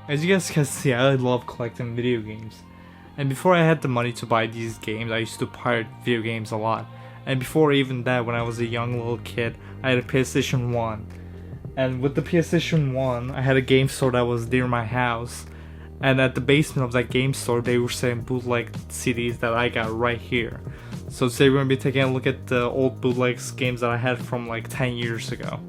As you guys can see, I love collecting video games. And before I had the money to buy these games, I used to pirate video games a lot. And before even that, when I was a young little kid, I had a PlayStation 1. And with the PlayStation 1, I had a game store that was near my house. And at the basement of that game store, they were selling bootleg CDs that I got right here. So today we're going to be taking a look at the old bootlegs games that I had from like 10 years ago.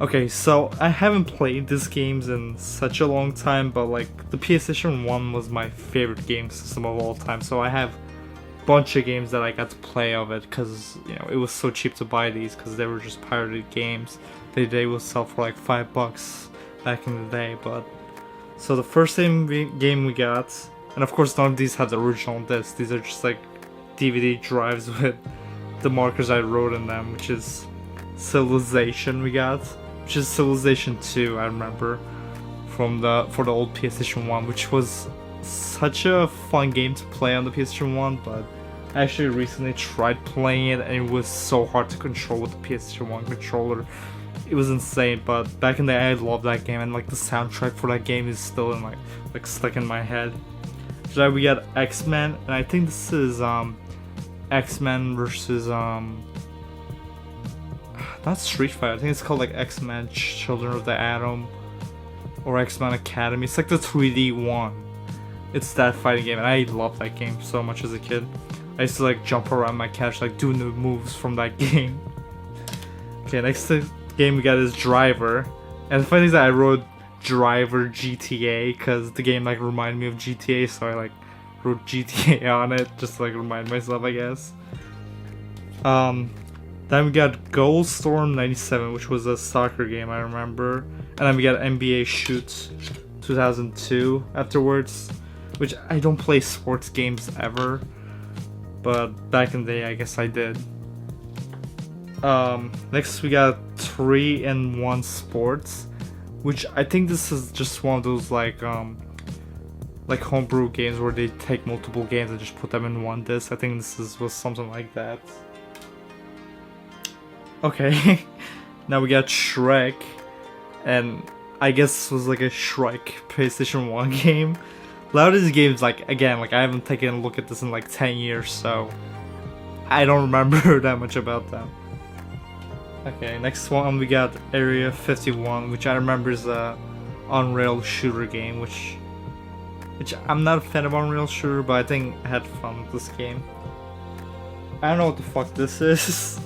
Okay, so I haven't played these games in such a long time, but like the PlayStation 1 was my favorite game system of all time, so I have a bunch of games that I got to play of it because, you know, it was so cheap to buy these because they were just pirated games. They would sell for like $5 back in the day, but... So the first game we got, and of course none of these have the original discs, these are just like DVD drives with the markers I wrote in them, which is Civilization we got. Which is Civilization 2, I remember, for the old PlayStation 1, which was such a fun game to play on the PlayStation 1, but I actually recently tried playing it and it was so hard to control with the PlayStation 1 controller. It was insane, but back in the day I loved that game, and like the soundtrack for that game is still in like stuck in my head. So we got X-Men, and I think this is X-Men versus not Street Fighter, I think it's called like X-Men Children of the Atom or X-Men Academy. It's like the 3D one. It's that fighting game, and I loved that game so much as a kid. I used to like jump around my couch like doing the moves from that game. Okay, next game we got is Driver. And the funny thing is that I wrote Driver GTA because the game like reminded me of GTA, so I like wrote GTA on it just to like remind myself, I guess. Then we got Goalstorm 97, which was a soccer game, I remember. And then we got NBA Shoot 2002 afterwards, which I don't play sports games ever, but back in the day I guess I did. Next we got 3-in-1 Sports, which I think this is just one of those like homebrew games where they take multiple games and just put them in one disc. I think this was something like that. Okay, now we got Shrek, and I guess this was like a Shrek PlayStation 1 game. A lot of these games, like, again, like I haven't taken a look at this in like 10 years, so I don't remember that much about them. Okay, next one we got Area 51, which I remember is a Unreal shooter game, which I'm not a fan of Unreal shooter, but I think I had fun with this game. I don't know what the fuck this is.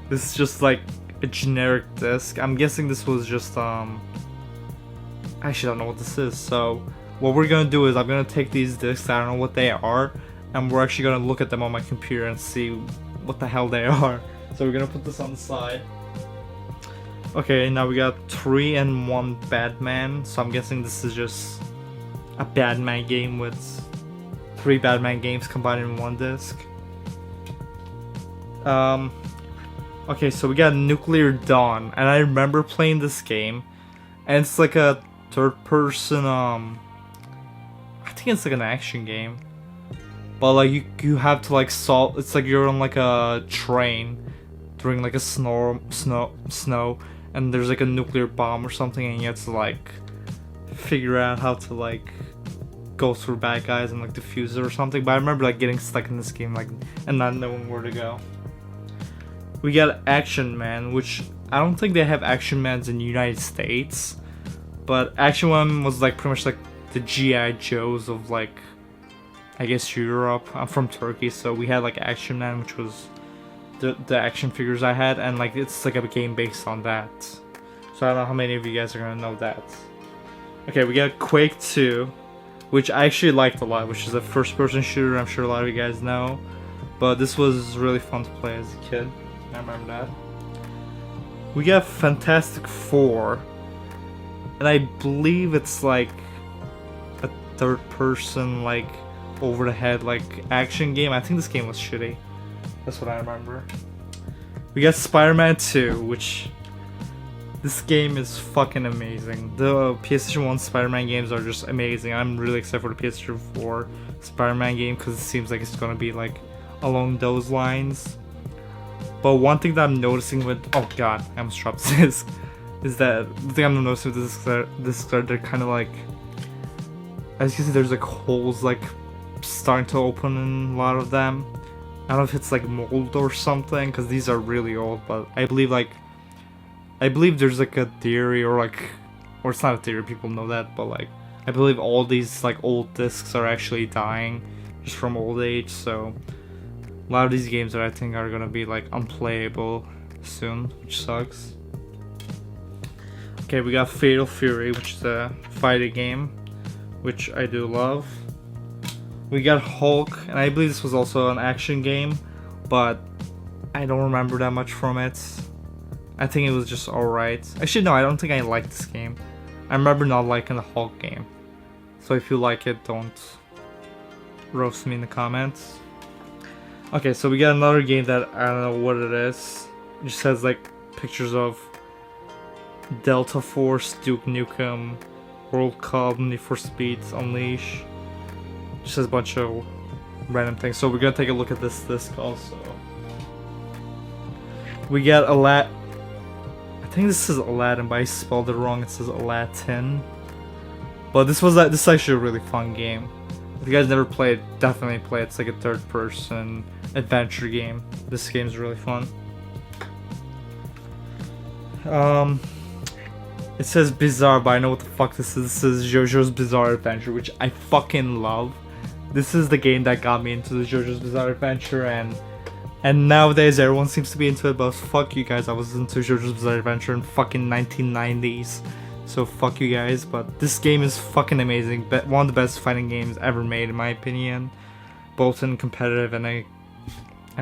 This is just like a generic disc. I'm guessing this was just I actually don't know what this is. So what we're gonna do is I'm gonna take these discs, I don't know what they are, and we're actually gonna look at them on my computer and see what the hell they are. So we're gonna put this on the side. Okay, now we got 3-in-1 Batman. So I'm guessing this is just a Batman game with 3 Batman games combined in one disc. Okay, so we got Nuclear Dawn, and I remember playing this game, and it's like a third-person, I think it's like an action game, but like you have to like solve. It's like you're on like a train during like a snow, and there's like a nuclear bomb or something, and you have to like figure out how to like go through bad guys and like defuse it or something. But I remember like getting stuck in this game like and not knowing where to go. We got Action Man, which I don't think they have Action Mans in the United States, but Action Man was like pretty much like the G.I. Joes of like, I guess, Europe. I'm from Turkey, so we had like Action Man, which was the action figures I had, and like it's like a game based on that. So I don't know how many of you guys are gonna know that. Okay, we got Quake 2, which I actually liked a lot, which is a first-person shooter. I'm sure a lot of you guys know, but this was really fun to play as a kid. I remember that. We got Fantastic Four, and I believe it's like a third-person, like over the head, like action game. I think this game was shitty. That's what I remember. We got Spider-Man 2, which this game is fucking amazing. The PlayStation 1 Spider-Man games are just amazing. I'm really excited for the PS4 Spider-Man game because it seems like it's gonna be like along those lines. But one thing that I'm noticing with, oh god, I almost dropped this. is that the thing I'm noticing with this card, they're kind of like, as you can see, there's like holes like starting to open in a lot of them. I don't know if it's like mold or something, because these are really old, but I believe there's like a theory, or it's not a theory, people know that, but like I believe all these like old discs are actually dying just from old age, so a lot of these games that I think are gonna be like unplayable soon, which sucks. Okay, we got Fatal Fury, which is a fighting game, which I do love. We got Hulk, and I believe this was also an action game, but I don't remember that much from it. I think it was just alright. Actually, no, I don't think I liked this game. I remember not liking the Hulk game. So if you like it, don't roast me in the comments. Okay, so we got another game that I don't know what it is. It just has like pictures of Delta Force, Duke Nukem, World Cup, Need for Speed, Unleash. Just has a bunch of random things. So we're gonna take a look at this disc also. We got I think this is Aladdin, but I spelled it wrong. It says Aladdin. But this is actually a really fun game. If you guys never played, definitely play it. It's like a third-person adventure game. This game's really fun. It says Bizarre, but I know what the fuck this is. This is JoJo's Bizarre Adventure, which I fucking love. This is the game that got me into the JoJo's Bizarre Adventure, and nowadays everyone seems to be into it, but fuck you guys, I was into JoJo's Bizarre Adventure in fucking 1990s. So fuck you guys, but this game is fucking amazing. One of the best fighting games ever made, in my opinion. Both in competitive and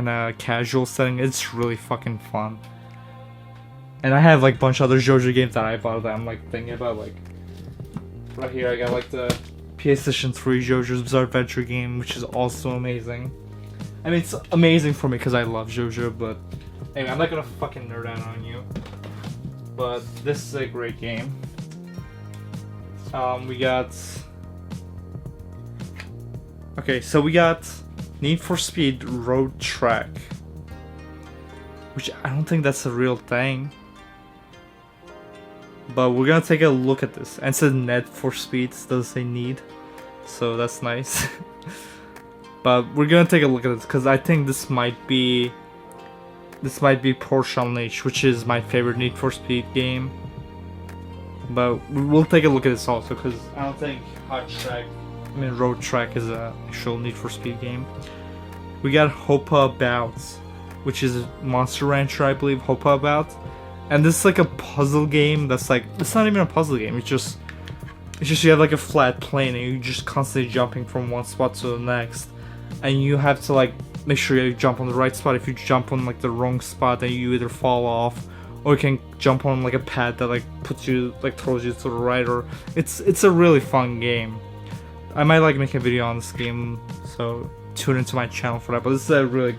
a casual setting. It's really fucking fun. And I have like a bunch of other JoJo games that I bought that I'm like thinking about. Like right here, I got like the PS1 JoJo's Bizarre Adventure game, which is also amazing. I mean, it's amazing for me because I love JoJo, but anyway, I'm not gonna fucking nerd out on you. But this is a great game. We got... Okay, so we got Need for Speed Road Track, which I don't think that's a real thing. But we're gonna take a look at this. And it says Need for Speed, it doesn't say need. So that's nice. But we're gonna take a look at this because I think this might be Porsche Unleashed, which is my favorite Need for Speed game. But we'll take a look at this also because I don't think Road Track is an actual Need for Speed game. We got Hopa About, which is Monster Rancher, I believe. Hopa About, and this is like a puzzle game. That's like, it's not even a puzzle game. It's just you have like a flat plane and you're just constantly jumping from one spot to the next, and you have to like make sure you jump on the right spot. If you jump on like the wrong spot, then you either fall off, or you can jump on like a pad that like throws you to the right. Or it's a really fun game. I might like make a video on this game, so tune into my channel for that. But this is a great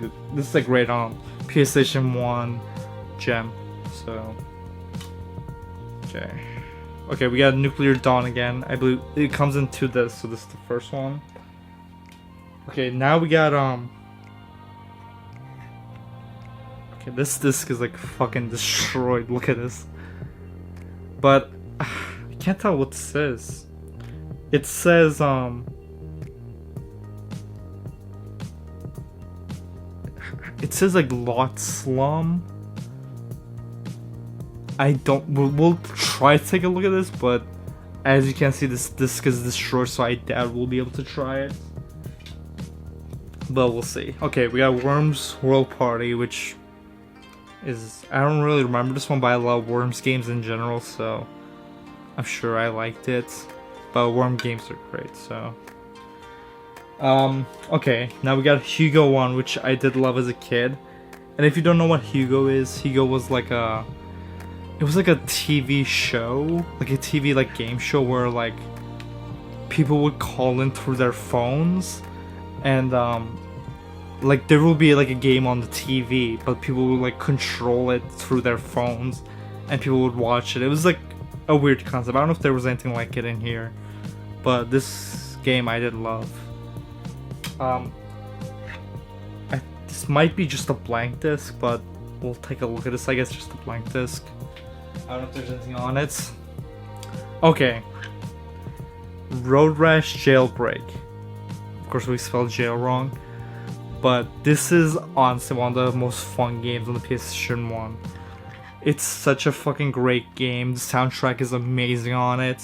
PlayStation 1 gem. So okay, we got Nuclear Dawn again. I believe it comes in two discs, so this is the first one. Okay, now we got okay, this disc is like fucking destroyed. Look at this. But I can't tell what this is. It says like Lot Slum. We'll try to take a look at this, but as you can see, this disc is destroyed, so I doubt we'll be able to try it. But we'll see. Okay, we got Worms World Party, which is, I don't really remember this one, but I love Worms games in general, so I'm sure I liked it. But Worm games are great, so. Okay, now we got Hugo 1, which I did love as a kid. And if you don't know what Hugo is, Hugo was like a TV show, like a TV like game show where like people would call in through their phones, and like there will be like a game on the TV, but people would like control it through their phones, and people would watch it. It was like a weird concept. I don't know if there was anything like it in here, but this game I did love. This might be just a blank disc, but we'll take a look at this. I guess just a blank disc. I don't know if there's anything on it. Okay. Road Rash Jailbreak. Of course, we spelled jail wrong. But this is honestly one of the most fun games on the PS1 1. It's such a fucking great game. The soundtrack is amazing on it.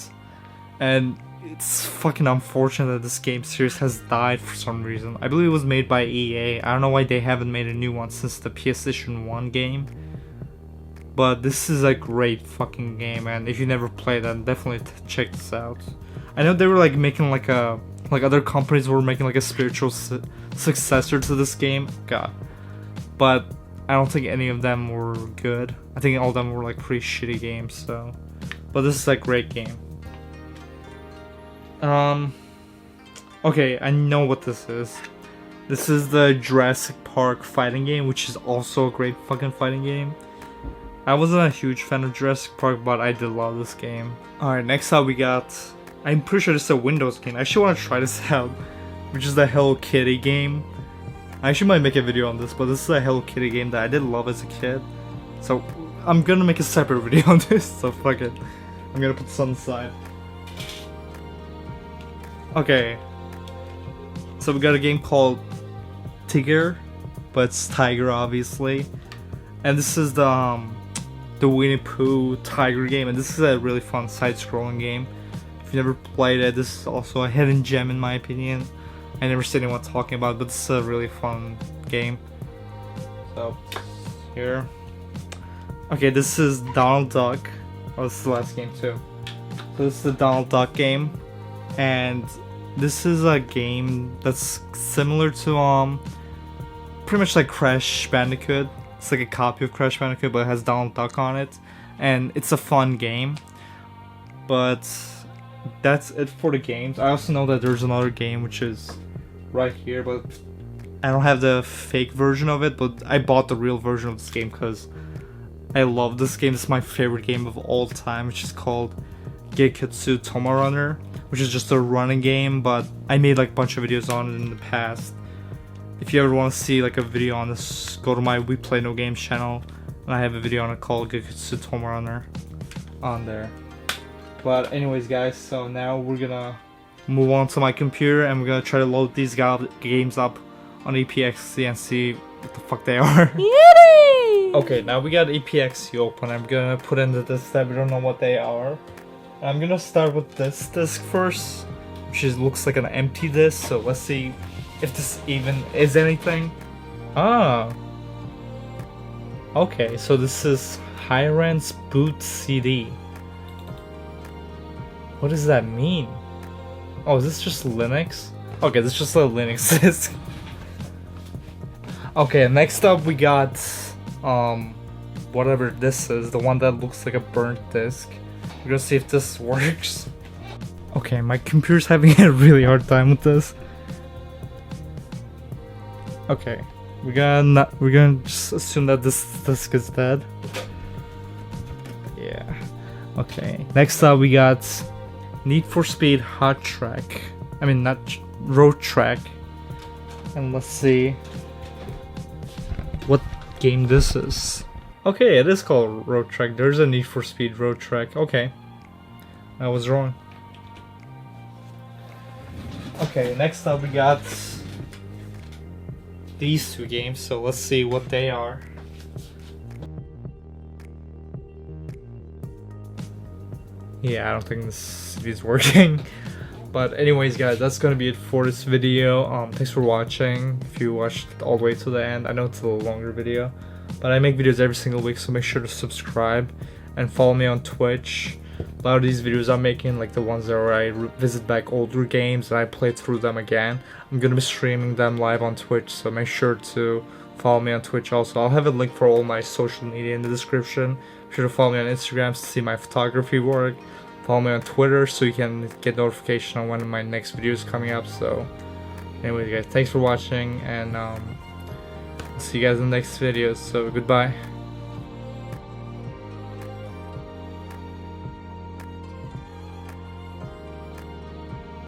And it's fucking unfortunate that this game series has died for some reason. I believe it was made by EA. I don't know why they haven't made a new one since the PS1 1 game. But this is a great fucking game, and if you never played that, definitely check this out. I know they were like making like other companies were making like a spiritual successor to this game. God. But I don't think any of them were good. I think all of them were like pretty shitty games, so. But this is a great game. Okay, I know what this is. This is the Jurassic Park fighting game, which is also a great fucking fighting game. I wasn't a huge fan of Jurassic Park, but I did love this game. Alright, next up we got... I'm pretty sure this is a Windows game. I actually want to try this out, which is the Hello Kitty game. I actually might make a video on this, but this is a Hello Kitty game that I did love as a kid. So, I'm gonna make a separate video on this, so fuck it. I'm gonna put this on the side. Okay. So we got a game called Tiger, but it's Tiger obviously. And this is the Winnie Pooh Tiger game, and this is a really fun side-scrolling game. If you never played it, this is also a hidden gem in my opinion. I never see anyone talking about it, but this is a really fun game. So, here. Okay, this is Donald Duck. Oh, this is the last game too. So this is the Donald Duck game. And this is a game that's similar to, pretty much like Crash Bandicoot. It's like a copy of Crash Bandicoot, but it has Donald Duck on it. And it's a fun game. But that's it for the games. I also know that there's another game which is right here, but I don't have the fake version of it, but I bought the real version of this game because I love this game. It's my favorite game of all time, which is called Geketsu Tomarunner, which is just a running game, but I made like a bunch of videos on it in the past. If you ever want to see like a video on this, go to my We Play No Games channel, and I have a video on it called Geketsu Tomarunner on there. But anyways guys, so now we're gonna move on to my computer and we're gonna try to load these games up on EPXC and see what the fuck they are. Yiddy! Okay, now we got EPXC open. I'm gonna put in the disc that we don't know what they are. I'm gonna start with this disc first, which looks like an empty disc, so let's see if this even is anything. Ah. Okay, so this is Hiren's Boot CD. What does that mean? Oh, is this just Linux? Okay, this is just a Linux disk. Okay, next up we got whatever this is, the one that looks like a burnt disk. We're gonna see if this works. Okay, my computer's having a really hard time with this. Okay, we're gonna just assume that this disk is dead. Yeah. Okay. Next up we got Need for Speed Hot Track. I mean, not Road Track. And let's see what game this is. Okay, it is called Road Track. There's a Need for Speed Road Track. Okay. I was wrong. Okay, next up we got these two games, so let's see what they are. Yeah, I don't think this CD is working. But anyways guys, that's gonna be it for this video. Thanks for watching. If you watched all the way to the end, I know it's a little longer video, but I make videos every single week, so make sure to subscribe and follow me on Twitch. A lot of these videos I'm making, like the ones where I visit back older games and I play through them again, I'm gonna be streaming them live on Twitch, so make sure to follow me on Twitch also. I'll have a link for all my social media in the description. Be sure to follow me on Instagram to see my photography work. Follow me on Twitter so you can get notification on when my next video is coming up. So anyways guys, thanks for watching, and I'll see you guys in the next video, so goodbye.